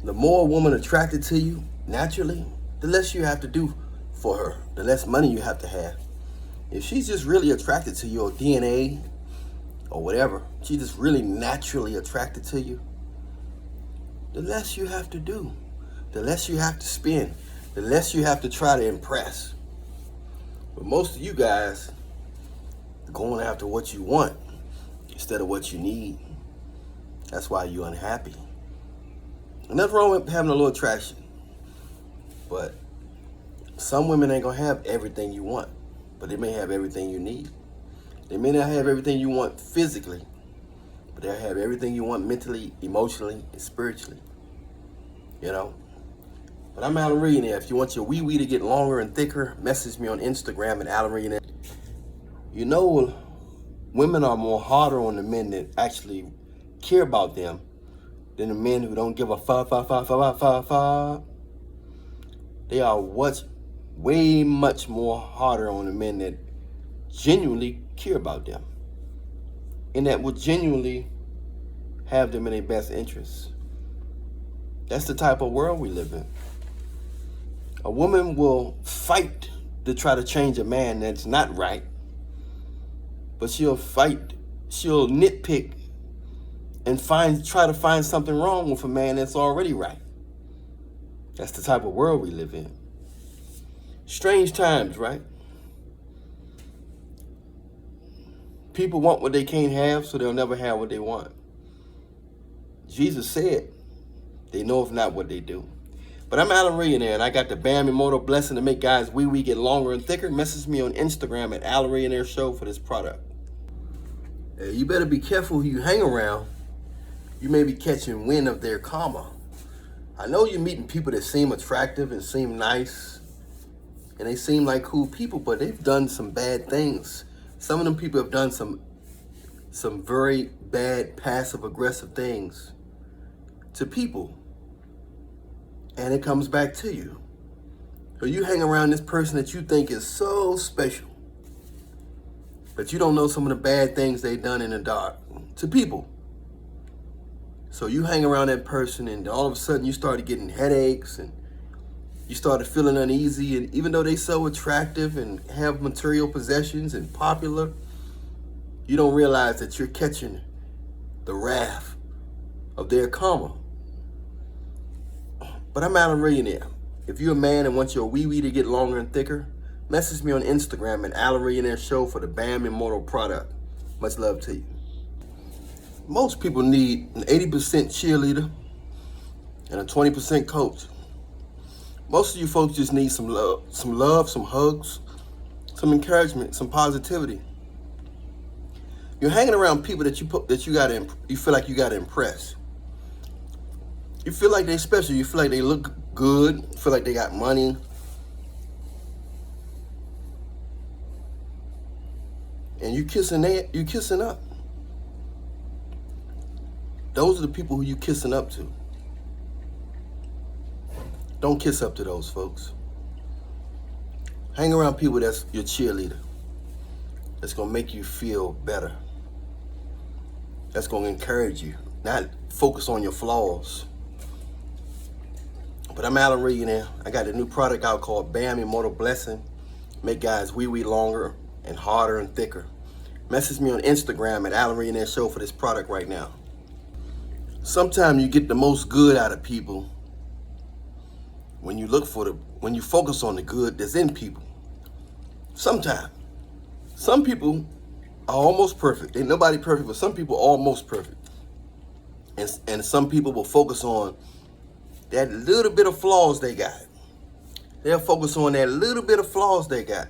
The more a woman attracted to you naturally, the less you have to do for her, the less money you have to have. If she's just really attracted to your DNA or whatever, she's just really naturally attracted to you, the less you have to do, the less you have to spend, the less you have to try to impress. But most of you guys are going after what you want instead of what you need. That's why you're unhappy. And nothing wrong with having a little attraction. But some women ain't gonna have everything you want, but they may have everything you need. They may not have everything you want physically, but they'll have everything you want mentally, emotionally, and spiritually. You know? But I'm Alan Millionaire. If you want your wee-wee to get longer and thicker, message me on Instagram at Alan Millionaire. You know, women are more harder on the men that actually care about them than the men who don't give a fuck. They are way much more harder on the men that genuinely care about them and that would genuinely have them in their best interests. That's the type of world we live in. A woman will fight to try to change a man that's not right, but she'll nitpick and try to find something wrong with a man that's already right. That's the type of world we live in. Strange times, right? People want what they can't have, so they'll never have what they want. Jesus said, they know if not what they do. But I'm Alan Millionaire, and I got the Bam Immortal blessing to make guys wee-wee get longer and thicker. Message me on Instagram at Alan Millionaire Show for this product. Hey, you better be careful who you hang around. You may be catching wind of their karma. I know you're meeting people that seem attractive and seem nice, and they seem like cool people, but they've done some bad things. Some of them people have done some very bad passive-aggressive things to people, and it comes back to you. So you hang around this person that you think is so special, but you don't know some of the bad things they've done in the dark to people. So you hang around that person, and all of a sudden you started getting headaches, and you started feeling uneasy. And even though they so attractive and have material possessions and popular, you don't realize that you're catching the wrath of their karma. But I'm Alan Millionaire. If you're a man and want your wee-wee to get longer and thicker, message me on Instagram at Alan Millionaire Show for the Bam Immortal product. Much love to you. Most people need an 80% cheerleader and a 20% coach. Most of you folks just need some love, some hugs, some encouragement, some positivity. You're hanging around people that you feel like you gotta impress. You feel like they're special. You feel like they look good. You feel like they got money. And you kissing up. Those are the people who you kissing up to. Don't kiss up to those folks. Hang around people that's your cheerleader. That's gonna make you feel better. That's gonna encourage you, not focus on your flaws. But I'm Alan Millionaire. I got a new product out called Bam Immortal Blessing. Make guys wee-wee longer and harder and thicker. Message me on Instagram at Alan Millionaire Show for this product right now. Sometimes you get the most good out of people when you focus on the good that's in people. Sometimes. Some people are almost perfect. Ain't nobody perfect, but some people are almost perfect. And some people will focus on that little bit of flaws they got. They'll focus on that little bit of flaws they got.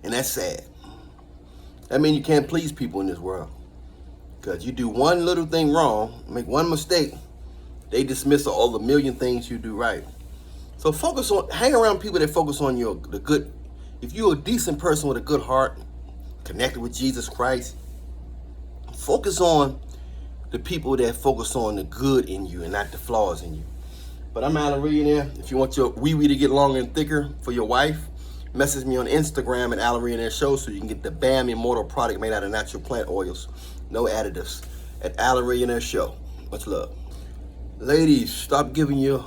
And that's sad. That means you can't please people in this world. Because you do one little thing wrong, make one mistake, they dismiss all the million things you do right. So hang around people that focus on the good. If you're a decent person with a good heart, connected with Jesus Christ, focus on the people that focus on the good in you and not the flaws in you. But I'm Alan Millionaire. If you want your wee-wee to get longer and thicker for your wife, message me on Instagram at Alan Millionaire Show so you can get the Bam Immortal product made out of natural plant oils. No additives. At Alan Millionaire Show. Much love. Ladies, stop giving your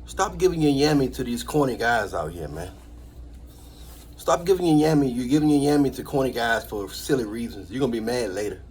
yammy to these corny guys out here, man. Stop giving your yammy. You're giving your yammy to corny guys for silly reasons. You're gonna be mad later.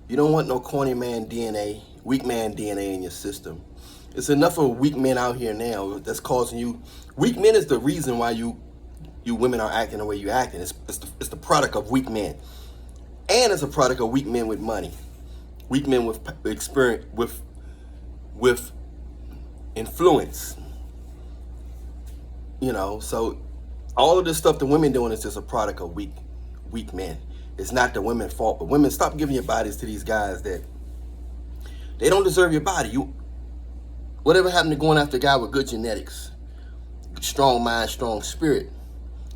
You don't want no corny man DNA, weak man DNA in your system. It's enough of weak men out here now that's causing you. Weak men is the reason why you women are acting the way you acting. It's the product of weak men, and it's a product of weak men with money, weak men with experience, with influence. You know, so all of this stuff the women doing is just a product of weak men. It's not the women's fault, but women, stop giving your bodies to these guys that they don't deserve your body. Whatever happened to going after a guy with good genetics, strong mind, strong spirit?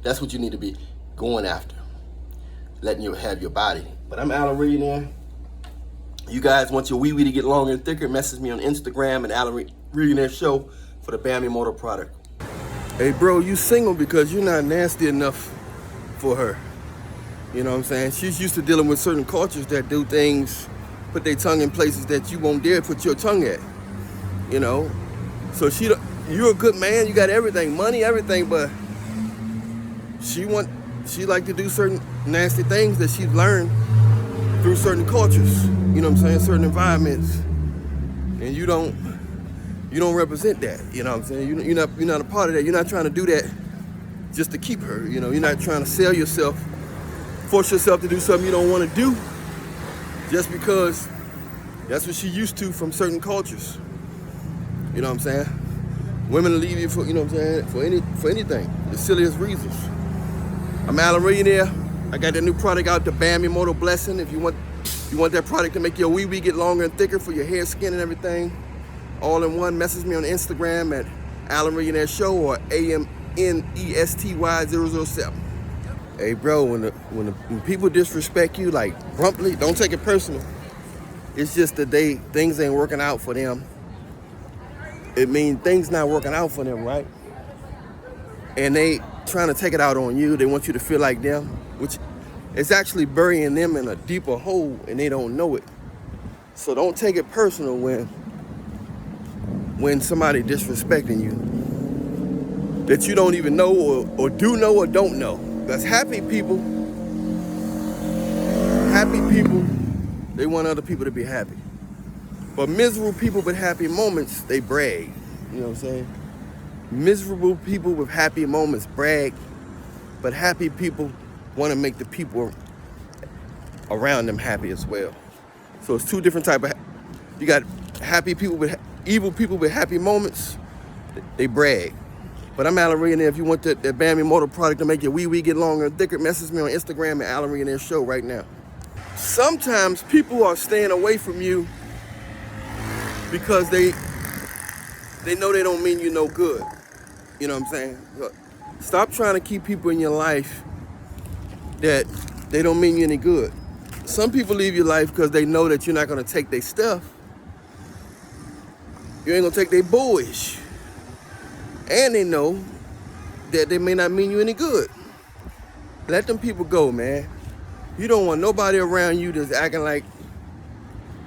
That's what you need to be going after, letting you have your body. But I'm Alan Millionaire. You guys want your wee to get longer and thicker? Message me on Instagram at Alan Millionaire Show for the Bambi Motor product. Hey bro, you single because you're not nasty enough for her. You know what I'm saying? She's used to dealing with certain cultures that do things, put their tongue in places that you won't dare put your tongue at. You know? So you're a good man, you got everything, money, everything, but she like to do certain nasty things that she's learned through certain cultures. You know what I'm saying? Certain environments. And you don't represent that. You know what I'm saying? You're not a part of that. You're not trying to do that just to keep her. You know, you're not trying to sell yourself, force yourself to do something you don't want to do just because that's what she used to from certain cultures. You know what I'm saying? Women will leave you for, you know what I'm saying, for anything, the silliest reasons. I'm Alan Millionaire. I got that new product out, the Bambi Motor Blessing. If you want that product to make your wee get longer and thicker for your hair, skin, and everything, all in one, message me on Instagram at Alan Millionaire Show or AMNESTY007. Hey bro, when people disrespect you like Brumpley, don't take it personal. It's just that things ain't working out for them. It means things not working out for them, right? And they trying to take it out on you. They want you to feel like them, which is actually burying them in a deeper hole and they don't know it. So don't take it personal when somebody disrespecting you that you don't even know or do know or don't know. Because happy people, they want other people to be happy. But miserable people with happy moments, they brag. You know what I'm saying? Miserable people with happy moments brag, but happy people want to make the people around them happy as well. So it's two different type of, you got happy people with, evil people with happy moments, they brag. But I'm Alan Millionaire. If you want that Bambi Motor product to make your wee get longer and thicker, message me on Instagram at Alan Millionaire Show right now. Sometimes people are staying away from you because they know they don't mean you no good. You know what I'm saying? Stop trying to keep people in your life that they don't mean you any good. Some people leave your life because they know that you're not going to take their stuff. You ain't going to take their bullish. And they know that they may not mean you any good. Let them people go, man. You don't want nobody around you that's acting like,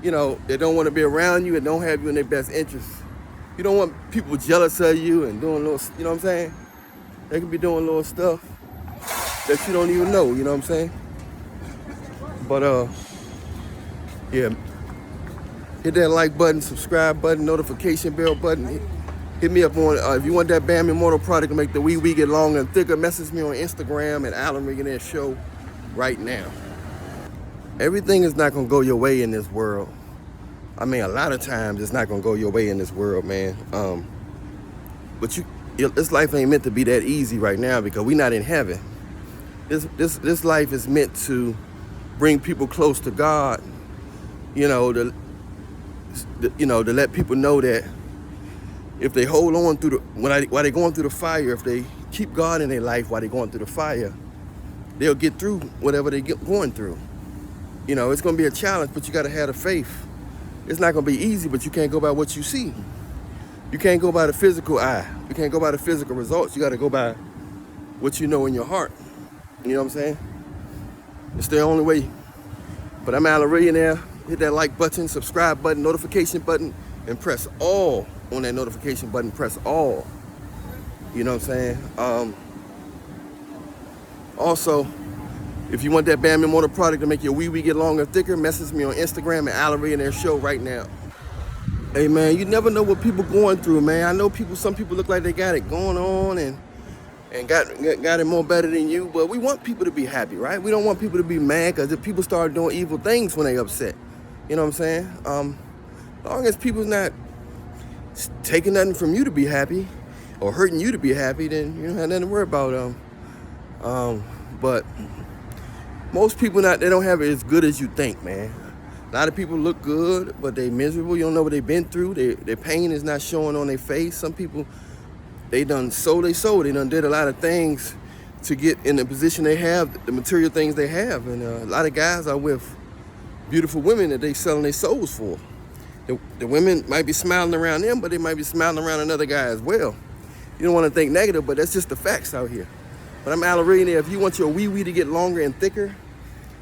you know, they don't want to be around you and don't have you in their best interest. You don't want people jealous of you and doing little, you know what I'm saying? They can be doing little stuff that you don't even know, you know what I'm saying? But, yeah. Hit that like button, subscribe button, notification bell button. Hit me up on, if you want that Bambi Motor product to make the wee get longer and thicker, message me on Instagram at Alan Millionaire Show right now. Everything is not going to go your way in this world. I mean, a lot of times it's not going to go your way in this world, man. But this life ain't meant to be that easy right now because we're not in heaven. This life is meant to bring people close to God, you know, to let people know that if they hold on through while they're going through the fire, if they keep God in their life while they're going through the fire, they'll get through whatever they're going through. You know, it's going to be a challenge, but you got to have the faith. It's not going to be easy, but you can't go by what you see. You can't go by the physical eye. You can't go by the physical results. You got to go by what you know in your heart. You know what I'm saying? It's the only way. But I'm Alan Millionaire. Hit that like button, subscribe button, notification button. and press all on that notification button. Press all. You know what I'm saying? Also, if you want that Bam Immortal product to make your wee get longer and thicker, message me on Instagram at Allery and their show right now. Hey man, you never know what people going through, man. I know some people look like they got it going on and got it more better than you, but we want people to be happy, right? We don't want people to be mad, because if people start doing evil things when they upset, you know what I'm saying? As long as people's not taking nothing from you to be happy or hurting you to be happy, then you don't have nothing to worry about. But most people they don't have it as good as you think, man. A lot of people look good, but they miserable. You don't know what they've been through. Their pain is not showing on their face. Some people, they done sold their soul. They done did a lot of things to get in the position they have, the material things they have. And a lot of guys are with beautiful women that they selling their souls for. The women might be smiling around them, but they might be smiling around another guy as well. You don't want to think negative, but that's just the facts out here. But I'm Allery. If you want your wee to get longer and thicker,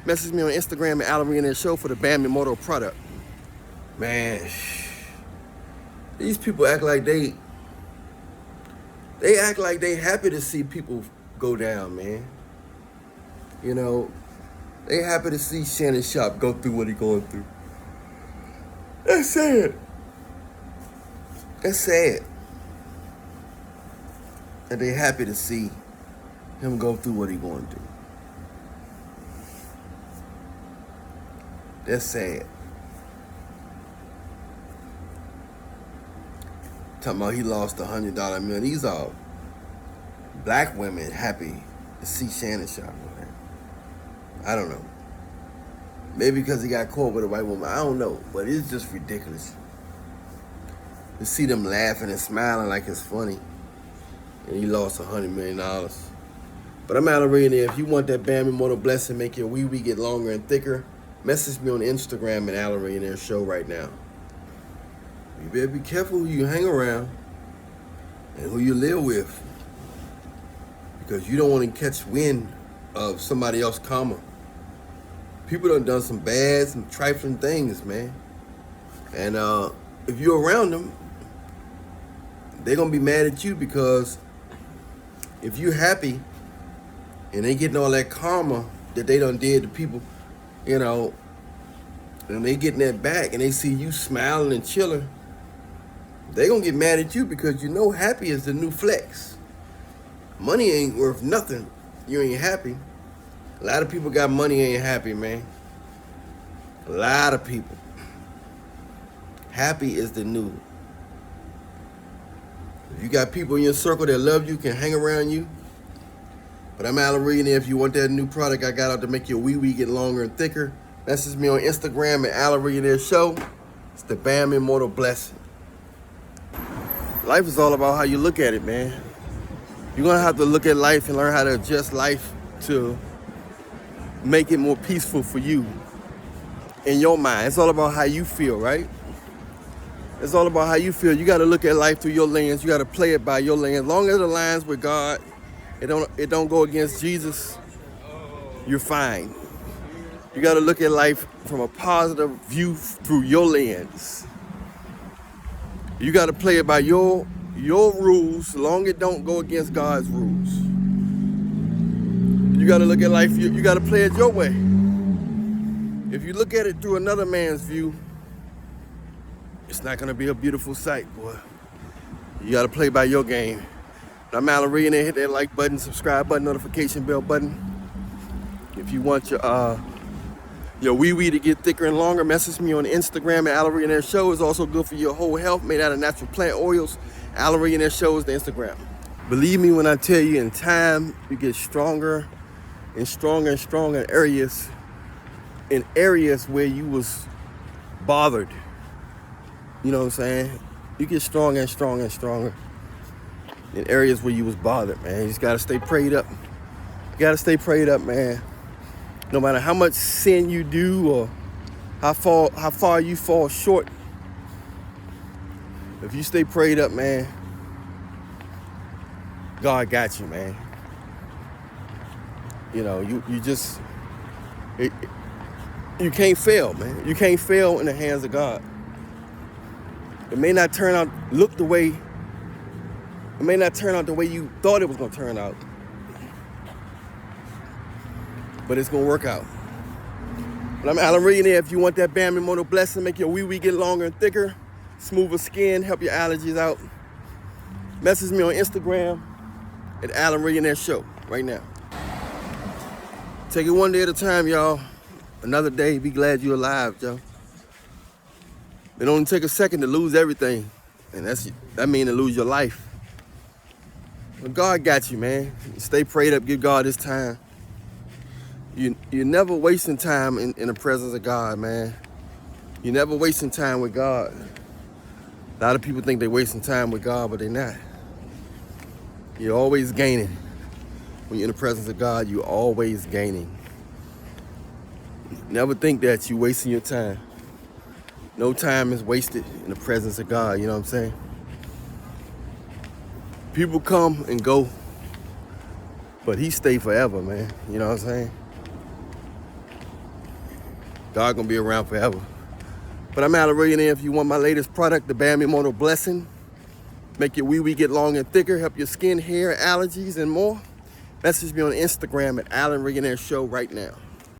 message me on Instagram at Allery and their show for the Bam Immortal product. Man, these people act like they act like they happy to see people go down, man. You know, they happy to see Shannon Sharpe go through what he going through. That's sad. That's sad. And they happy to see him go through what he going through. That's sad. Talking about he lost $100 million. These are black women happy to see Shannon Sharpe. I don't know. Maybe because he got caught with a white woman. I don't know. But it's just ridiculous to see them laughing and smiling like it's funny. And he lost $100 million. But I'm Allery. If you want that Bam Immortal blessing, make your wee get longer and thicker, message me on Instagram at Allery and their show right now. You better be careful who you hang around and who you live with, because you don't want to catch wind of somebody else's karma. People done some bad, some trifling things, man. And if you're around them, they're going to be mad at you, because if you're happy and they getting all that karma that they done did to people, you know, and they getting that back and they see you smiling and chilling, they gonna get mad at you, because you know happy is the new flex. Money ain't worth nothing. You ain't happy. A lot of people got money, ain't happy, man. A lot of people. Happy is the new. If you got people in your circle that love you, can hang around you. But I'm Allery, and if you want that new product I got out to make your wee get longer and thicker, message me on Instagram at Allery and their show. It's the Bam Immortal blessing. Life is all about how you look at it, man. You're gonna have to look at life and learn how to adjust life to make it more peaceful for you in your mind. It's all about how you feel, right? It's all about how you feel. You gotta look at life through your lens. You gotta play it by your lens. As long as it aligns with God, it don't go against Jesus, you're fine. You gotta look at life from a positive view through your lens. You gotta play it by your rules, as long as it don't go against God's rules. You gotta look at life, you gotta play it your way. If you look at it through another man's view, it's not gonna be a beautiful sight, boy. You gotta play by your game. I'm Allery, and hit that like button, subscribe button, notification bell button. If you want your wee to get thicker and longer, message me on Instagram at Allery and their show. Is also good for your whole health, made out of natural plant oils. Allery and their show is the Instagram. Believe me when I tell you, in time, you get stronger and stronger and stronger in areas where you was bothered. You know what I'm saying? You get stronger and stronger and stronger in areas where you was bothered, man. You just gotta stay prayed up. You gotta stay prayed up, man. No matter how much sin you do or how far you fall short, if you stay prayed up, man, God got you, man. You know, you can't fail, man. You can't fail in the hands of God. It may not turn out, look the way, it may not turn out the way you thought it was gonna turn out, but it's gonna work out. But I'm Alan Millionaire. If you want that Bam Moto blessing, make your wee get longer and thicker, smoother skin, help your allergies out, message me on Instagram at Alan Millionaire Show right now. Take it one day at a time, y'all. Another day, be glad you're alive, Joe. It only take a second to lose everything, and that means to lose your life. But God got you, man. Stay prayed up, give God his time. You're never wasting time in the presence of God, man. You're never wasting time with God. A lot of people think they're wasting time with God, but they're not. You're always gaining. When you're in the presence of God, you're always gaining. Never think that you're wasting your time. No time is wasted in the presence of God, you know what I'm saying? People come and go, but he stay forever, man. You know what I'm saying? God gonna be around forever. But I'm Alan Millionaire. If you want my latest product, the Bam Moto Blessing, make your wee get long and thicker, help your skin, hair, allergies, and more, message me on Instagram at Alan Millionaire Show right now.